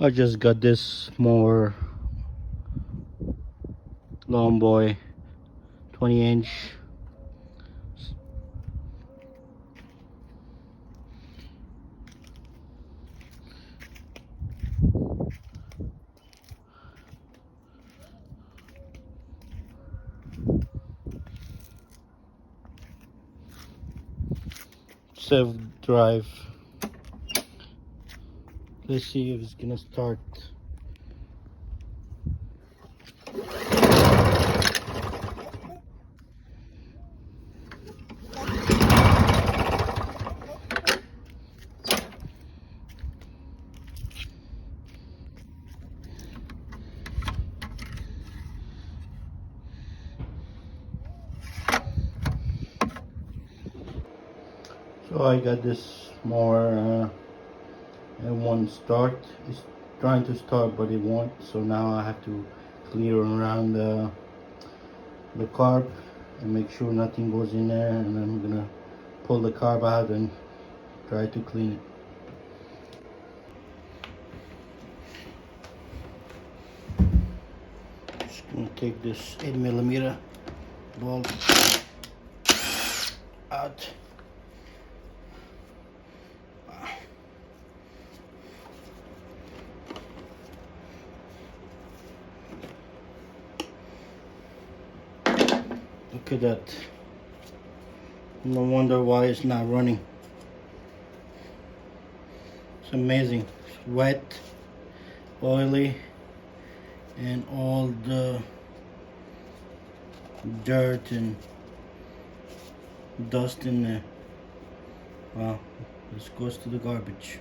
I just got this more long boy 20-inch. Self drive. Let's see if it's gonna start. So I got this more and won't start. It's trying to start but it won't, so now I have to clear around the carb and make sure nothing goes in there, and then I'm gonna pull the carb out and try to clean it. Just gonna take this 8mm bolt out. Look at that. No wonder why it's not running. It's amazing. It's wet, oily, and all the dirt and dust in there. Wow, this goes to the garbage.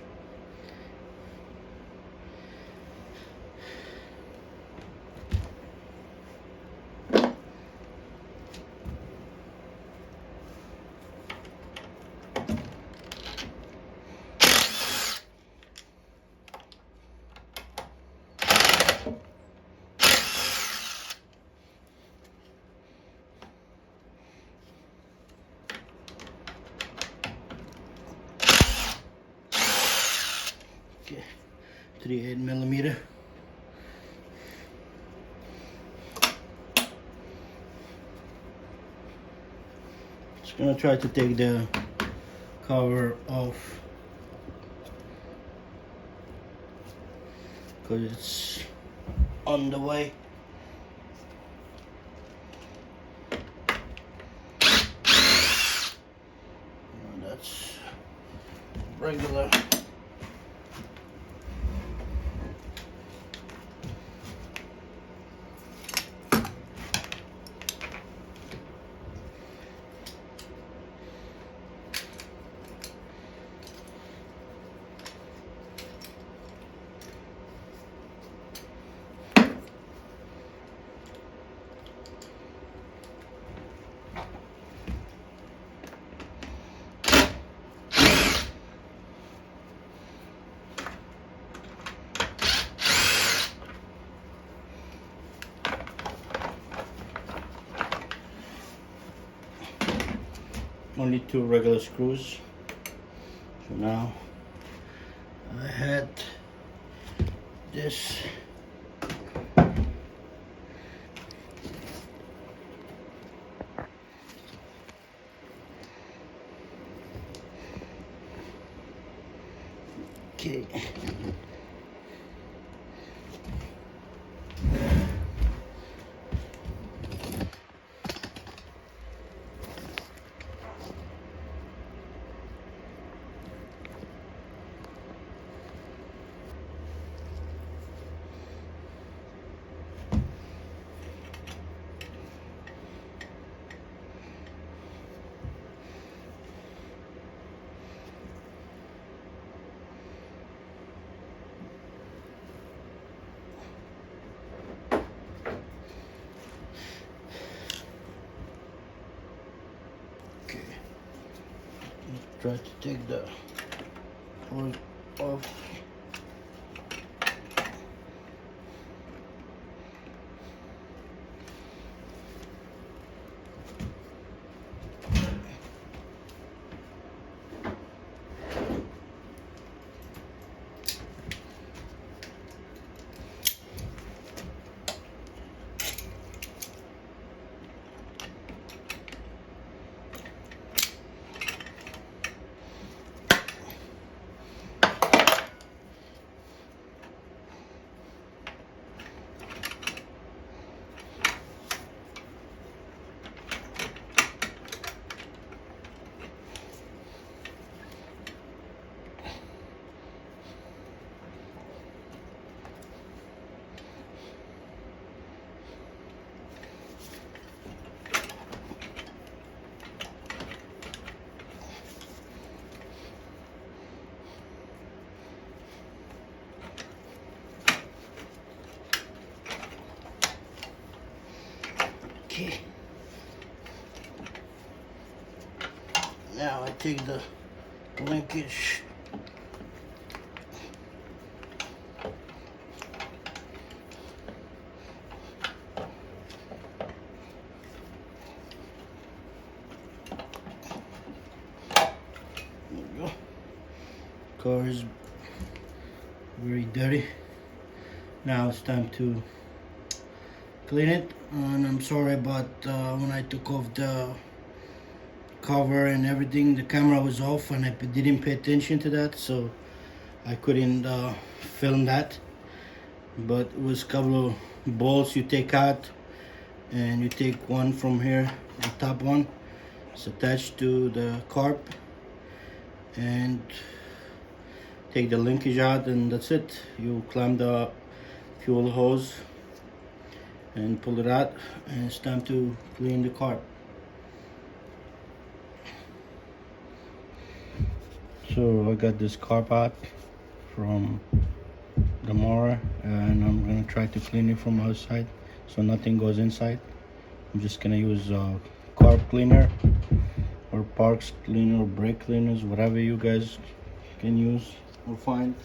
Okay, 3/8mm. Just gonna try to take the cover off because it's on the way. That's regular. Only 2 regular screws. So now I had this okay. Try to take the oil off. Now I take the linkage. There we go. Car is very dirty. Now it's time to clean it. And I'm sorry about when I took off the cover and everything, the camera was off and I didn't pay attention to that, so I couldn't film that. But it was a couple of bolts you take out, and you take one from here, the top one. It's attached to the carb, and take the linkage out, and that's it. You clamp the fuel hose and pull it out, and it's time to clean the carb. So I got this carb out from the mower, and I'm gonna try to clean it from outside so nothing goes inside. I'm just gonna use carb cleaner or parks cleaner or brake cleaners, whatever you guys can use or find.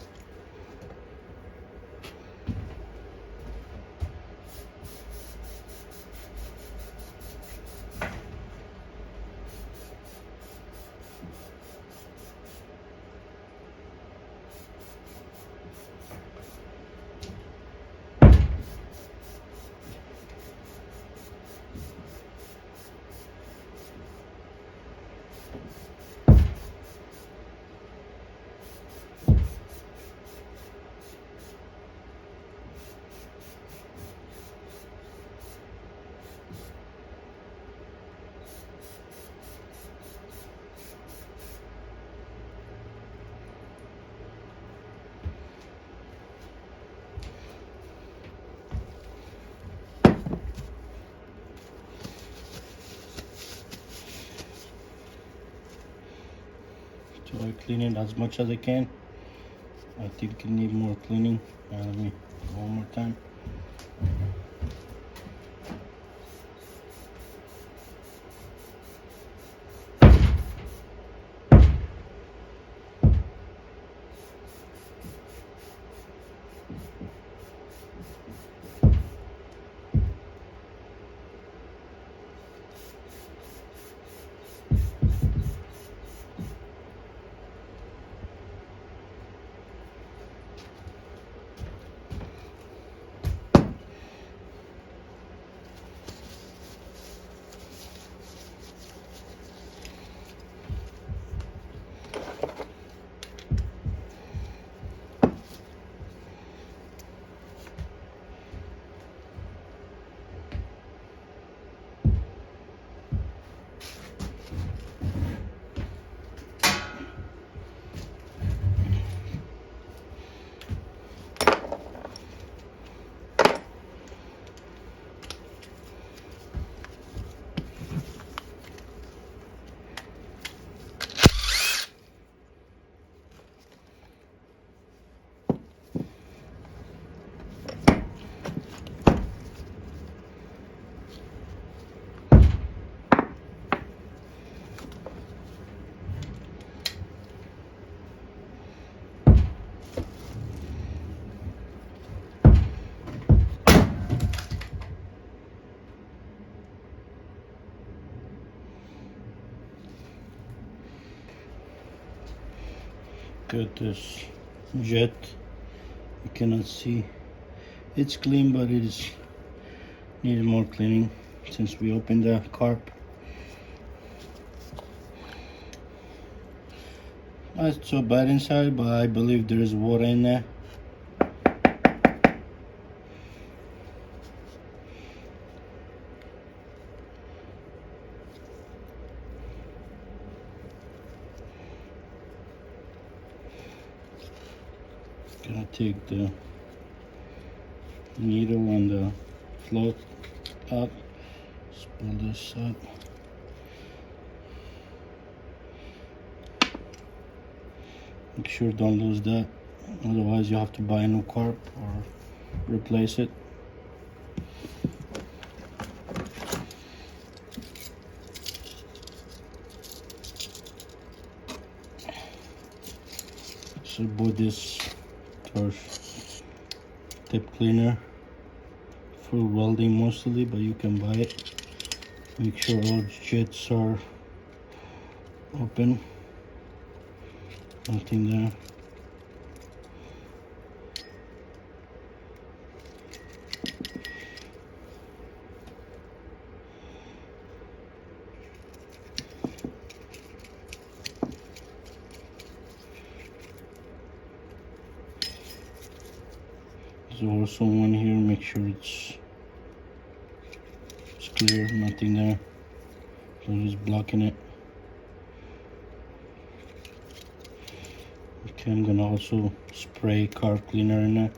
So I clean it as much as I can. I think it need more cleaning. Let me go one more time. Got this jet. You cannot see. It's clean, but it is needs more cleaning since we opened the carb. Not so bad inside, but I believe there is water in there. Gonna take the needle and the float out. Just pull this out. Make sure don't lose that, otherwise you have to buy a new carb or replace it. So I bought this first tip cleaner for welding mostly, but you can buy it. Make sure all jets are open, nothing there. There's also one here, make sure it's clear, nothing there, so just blocking it. Okay, I'm gonna also spray car cleaner in there.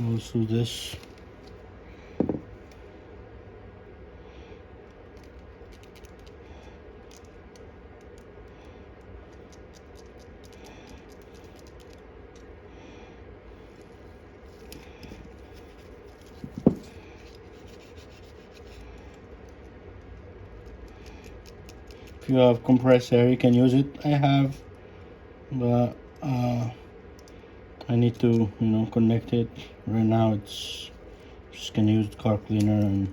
Also this. If you have compressed air, you can use it. I have, but I need to, connect it. Right now, it's just gonna use the car cleaner and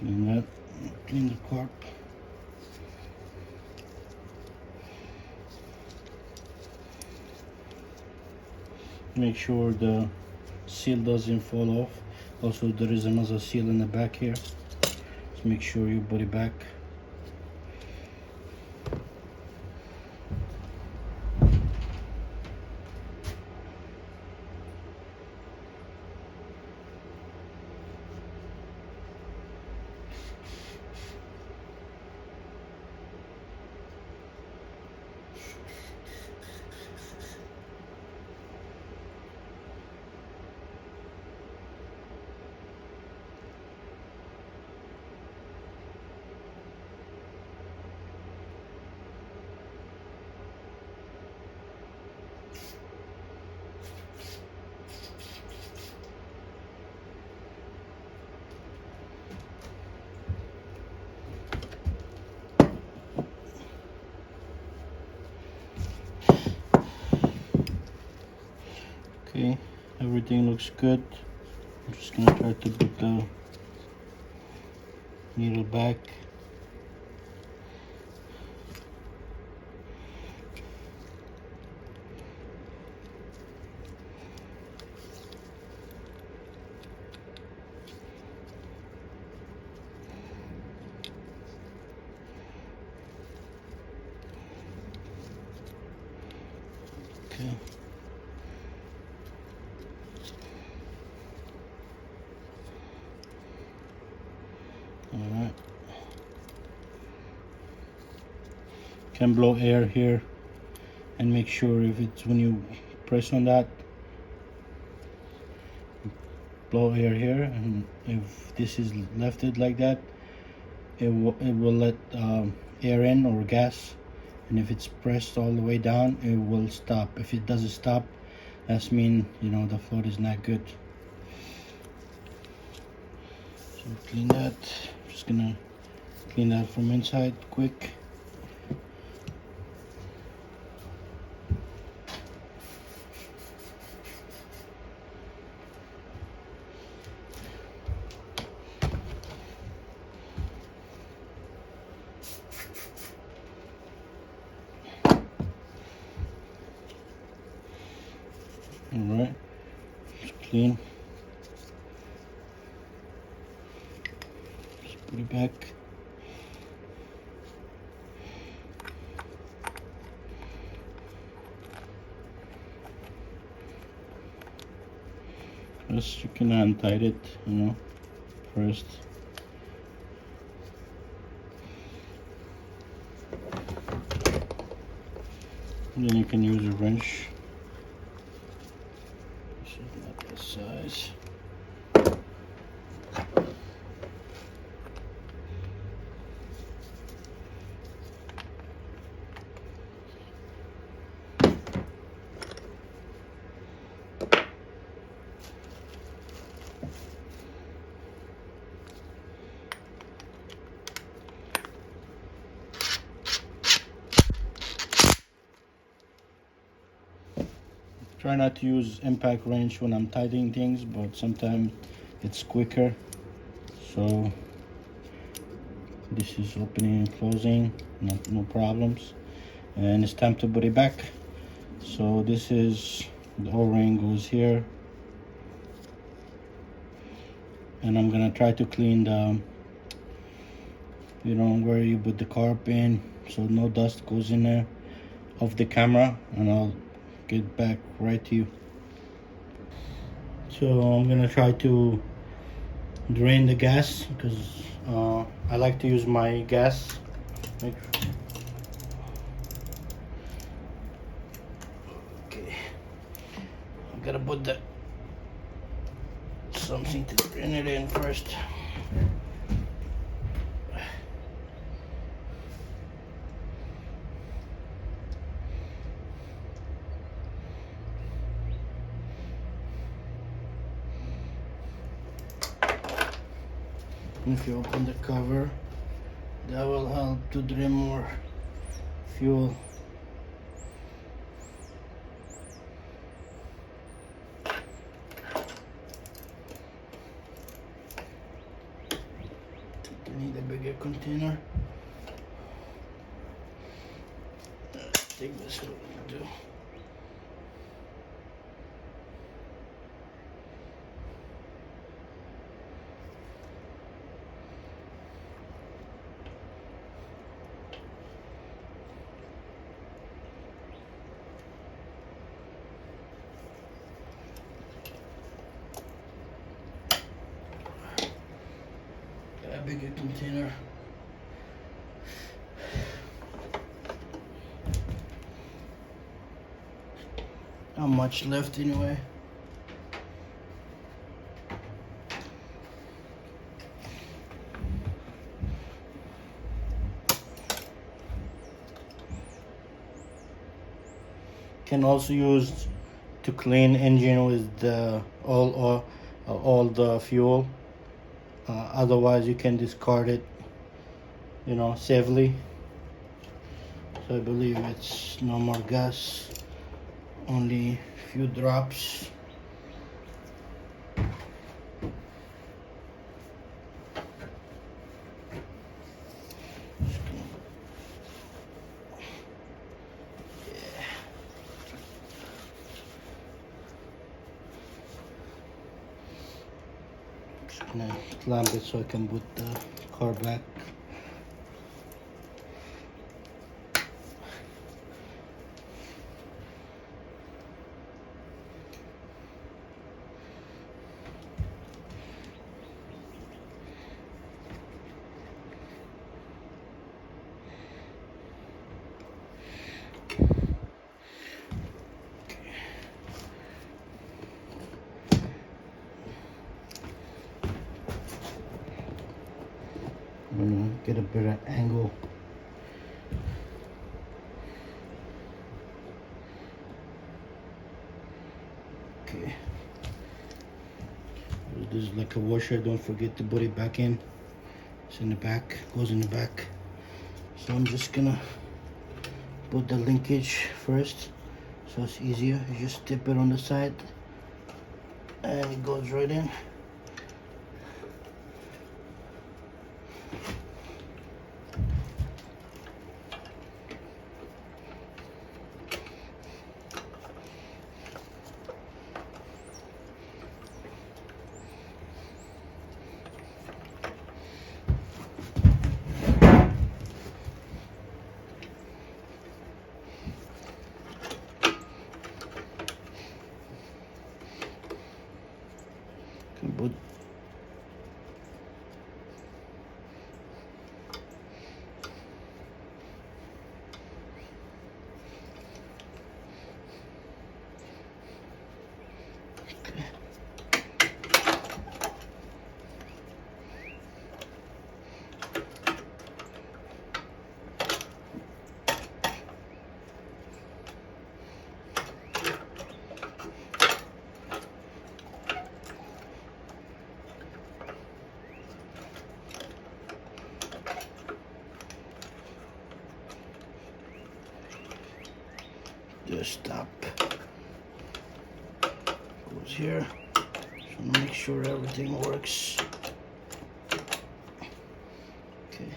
clean that, clean the cork. Make sure the seal doesn't fall off. Also, there is another seal in the back here. Just make sure you put it back. Okay, everything looks good. I'm just gonna try to put the needle back. Okay. Alright. Can blow air here and make sure if it's when you press on that, blow air here, and if this is left it like that, it will let air in or gas, and if it's pressed all the way down, it will stop. If it doesn't stop, that's mean, you know, the float is not good. So clean that. Just gonna clean that from inside quick. All right, it's clean. Just put it back. Just you can untie it, you know, first. And then you can use a wrench. This is not the size. Try not to use impact wrench when I'm tightening things, but sometimes it's quicker. So this is opening and closing, no problems. And it's time to put it back. So this is the O-ring goes here, and I'm gonna try to clean the, you know, where you put the carb in, so no dust goes in there of the camera, and I'll get back right to you. So I'm gonna try to drain the gas because I like to use my gas. Okay, I gotta put the something to drain it in first. If you open the cover, that will help to drain more fuel. You need a bigger container. I think this will do. A bigger container. Not much left anyway. Can also use to clean engine with the all the fuel. Otherwise you can discard it, you know, safely. So I believe it's no more gas, only few drops. Just gonna clamp it so I can put the car back. I'm gonna get a better angle Okay. This is like a washer. Don't forget to put it back in. It's in the back. Goes in the back. So I'm just gonna put the linkage first, so it's easier. You just tip it on the side, and it goes right in. But just stop. Goes here. So make sure everything works. Okay.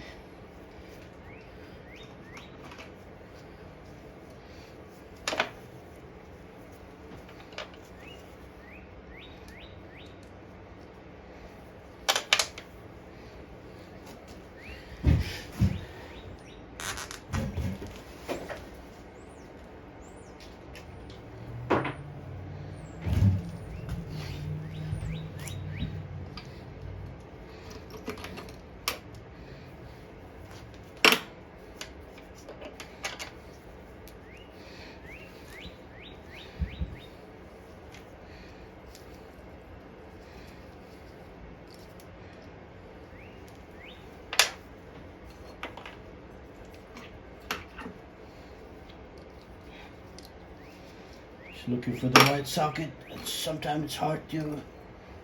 Looking for the right socket. Sometimes it's hard to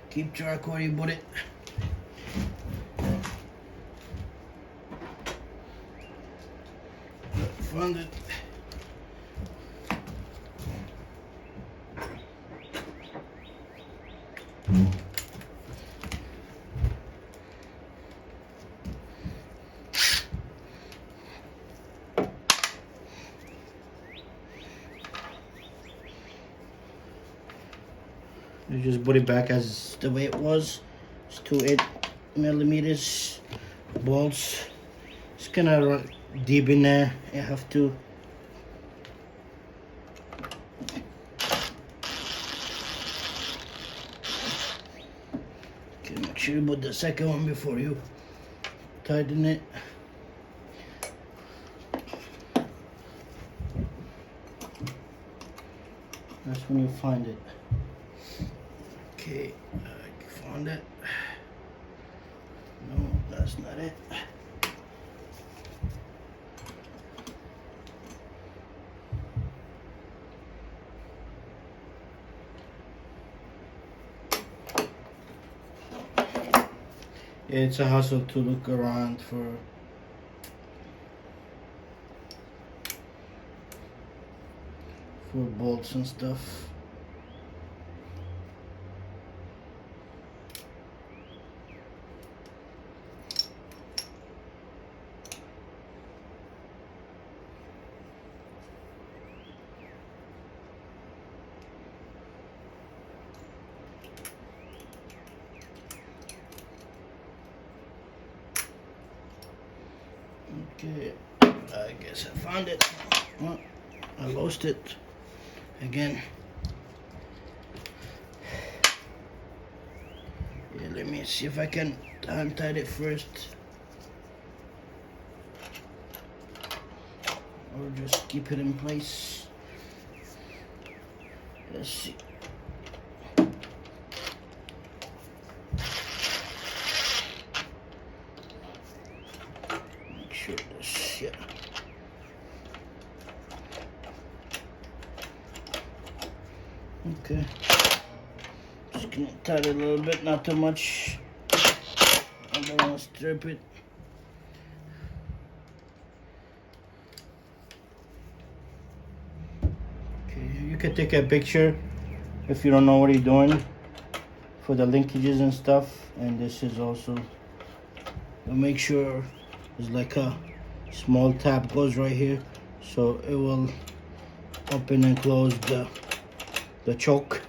keep track where you put it. Found it. You just put it back as the way it was. It's 2.8 mm bolts. It's kind of deep in there. You have to make sure you put the second one before you tighten it. That's when you find it. Okay, I found it. No, that's not it. It's a hassle to look around for bolts and stuff. Okay, I guess I found it. Oh, I lost it again. Yeah, let me see if I can untie it first, or just keep it in place. Let's see. Make sure this, yeah. Okay. Just gonna cut it a little bit, not too much. I don't want to strip it. Okay, you can take a picture if you don't know what you're doing for the linkages and stuff. And this is also to make sure there's like a small tab goes right here, so it will open and close the choke.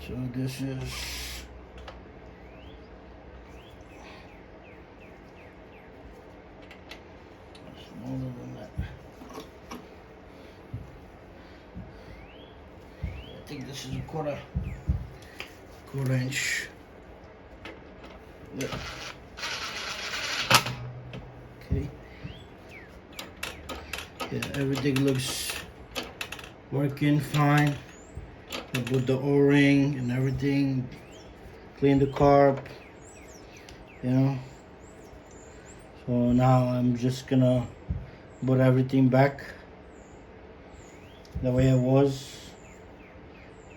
So this is smaller than that. I think this is a quarter inch. Yeah. Okay. Yeah, everything looks working fine. I put the O-ring and everything, clean the carb, you know. So now I'm just gonna put everything back the way it was,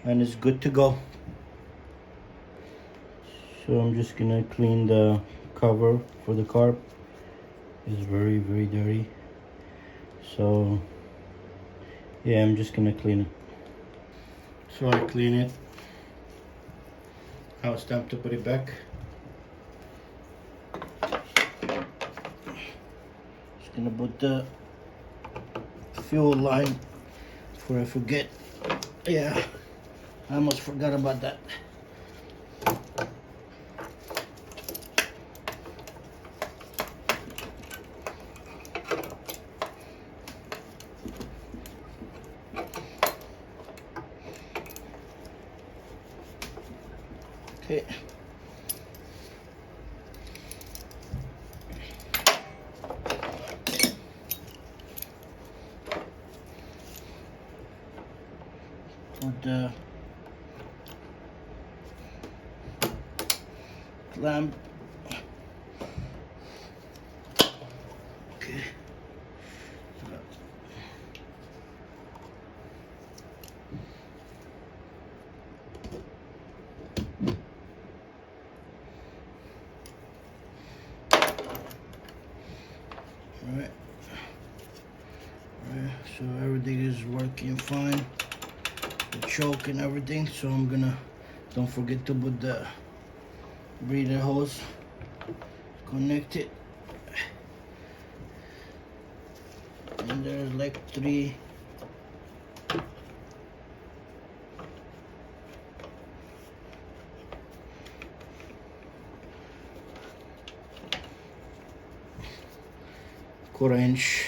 and it's good to go. So I'm just gonna clean the cover for the carb. It's very, very dirty. So yeah, I'm just gonna clean it. So I clean it. Now it's time to put it back. Just gonna put the fuel line before I forget. Yeah, I almost forgot about that. Okay. Put the clamp. Okay. Alright. So everything is working fine. The choke and everything. So I'm gonna, don't forget to put the breather hose, connect it. And there's like 3 quarter-inch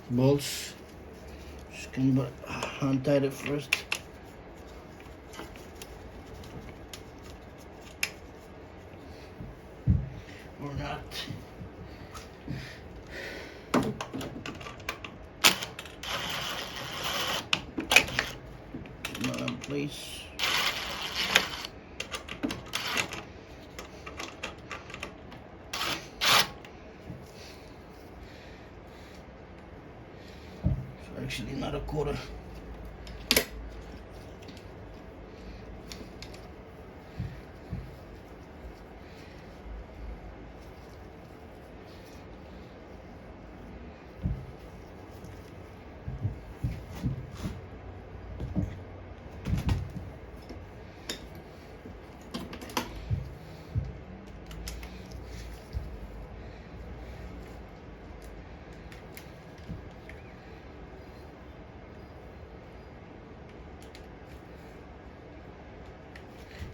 bolts. Just gonna untie it first. Or not. Not in place. So actually not a quarter.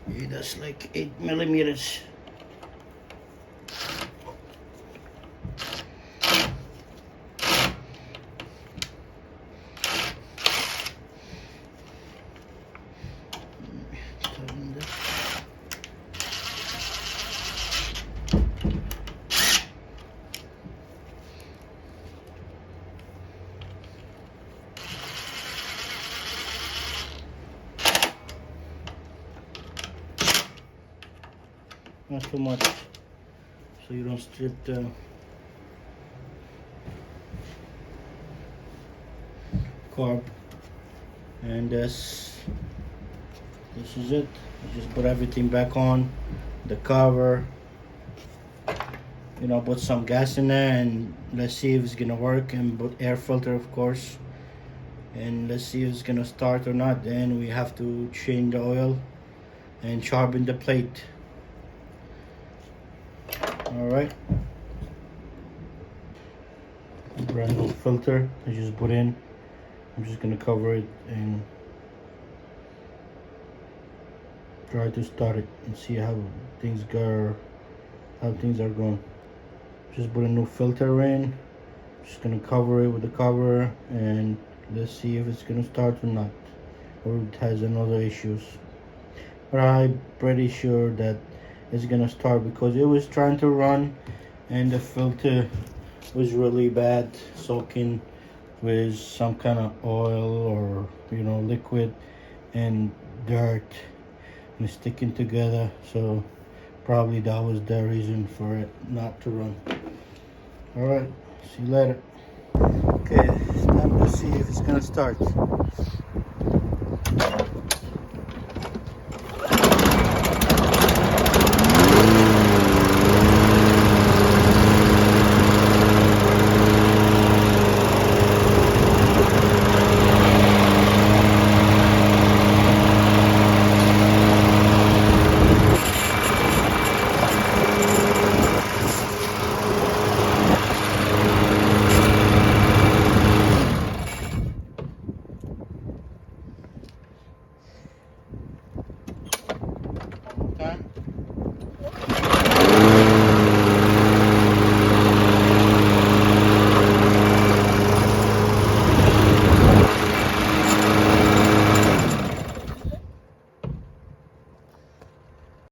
Yeah, that's like 8 millimeters. Tighten this. Not too much, so you don't strip the carb. And this is it. Just put everything back on the cover, you know, put some gas in there, and let's see if it's gonna work, and put air filter, of course, and let's see if it's gonna start or not. Then we have to change the oil and sharpen the plate. All right, brand new filter I just put in. I'm just gonna cover it and try to start it and see how things go, how things are going. Just put a new filter in. Just gonna cover it with the cover, and let's see if it's gonna start or not, or it has another issues. But I'm pretty sure that it's gonna start, because it was trying to run and the filter was really bad, soaking with some kind of oil or, you know, liquid and dirt and sticking together. So probably that was the reason for it not to run. All right, see you later. Okay, it's time to see if it's gonna start.